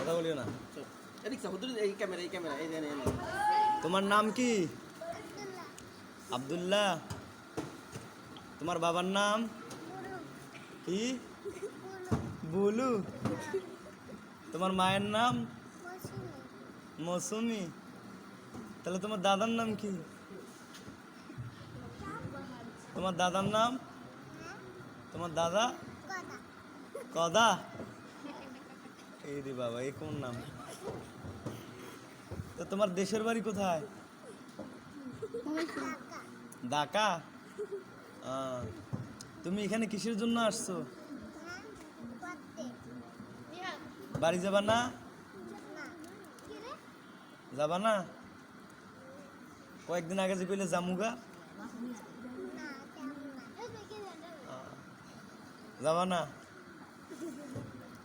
কথা বলিও না। এদিক হুদুর এই ক্যামেরা এই দেন এই তোমার নাম কি? আব্দুল্লাহ। তোমার বাবার নাম কি? বুলু। তোমার মায়ের নাম মৌসুমি। তাহলে তোমার দাদার নাম কি? তোমার দাদার নাম? তোমার দাদা? কদা। এই রে বাবা, এ কোন নাম? তো তোমার দেশের বাড়ি কোথায়? ঢাকা। তুমি এখানে কিসের জন্য আসছো? বাড়ি যাবা না? যাবা না? কয়েকদিন আগে যে কইলে জামুগা, যাবা না?